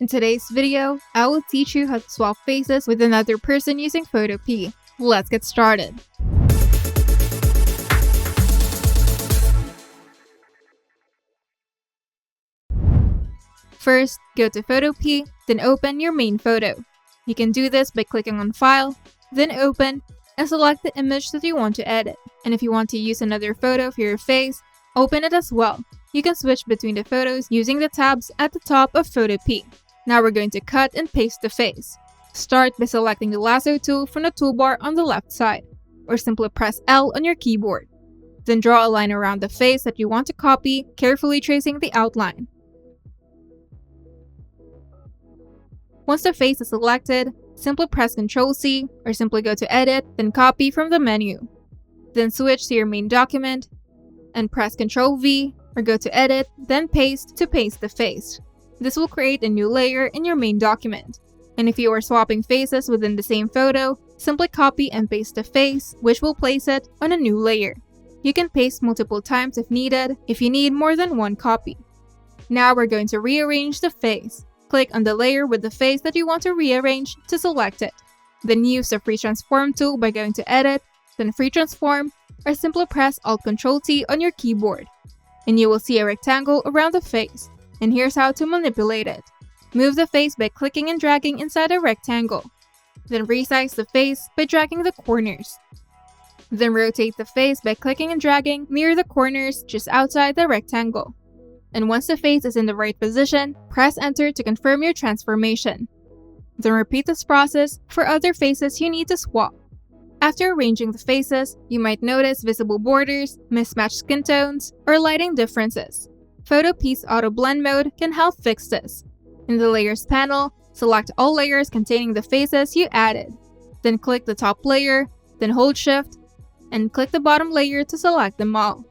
In today's video, I will teach you how to swap faces with another person using Photopea. Let's get started. First, go to Photopea, then open your main photo. You can do this by clicking on File, then Open, and select the image that you want to edit. And if you want to use another photo for your face, open it as well. You can switch between the photos using the tabs at the top of Photopea. Now we're going to cut and paste the face. Start by selecting the lasso tool from the toolbar on the left side, or simply press L on your keyboard. Then draw a line around the face that you want to copy, carefully tracing the outline. Once the face is selected, simply press Ctrl+C or simply go to Edit, then Copy from the menu. Then switch to your main document and press Ctrl+V or go to Edit, then Paste to paste the face. This will create a new layer in your main document. And if you are swapping faces within the same photo, simply copy and paste the face, which will place it on a new layer. You can paste multiple times if needed, if you need more than one copy. Now we're going to rearrange the face. Click on the layer with the face that you want to rearrange to select it. Then use the Free Transform tool by going to Edit, then Free Transform, or simply press Alt-Ctrl+T on your keyboard. And you will see a rectangle around the face. And here's how to manipulate it. Move the face by clicking and dragging inside a rectangle. Then resize the face by dragging the corners. Then rotate the face by clicking and dragging near the corners just outside the rectangle. And once the face is in the right position, press Enter to confirm your transformation. Then repeat this process for other faces you need to swap. After arranging the faces, you might notice visible borders, mismatched skin tones, or lighting differences. Photopea's Auto Blend mode can help fix this. In the Layers panel, select all layers containing the faces you added. Then click the top layer, then hold Shift, and click the bottom layer to select them all.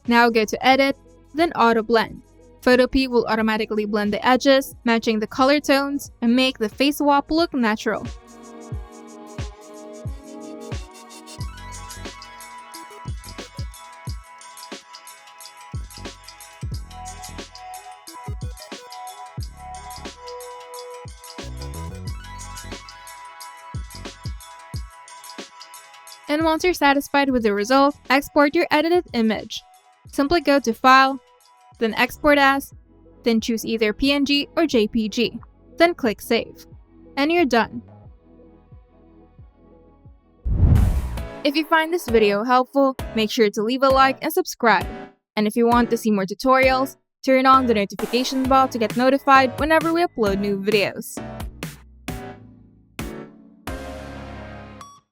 Now go to Edit, then Auto Blend. Photopea will automatically blend the edges, matching the color tones, and make the face swap look natural. And once you're satisfied with the result, export your edited image. Simply go to File, then Export As, then choose either PNG or JPG. Then click Save. And you're done. If you find this video helpful, make sure to leave a like and subscribe. And if you want to see more tutorials, turn on the notification bell to get notified whenever we upload new videos.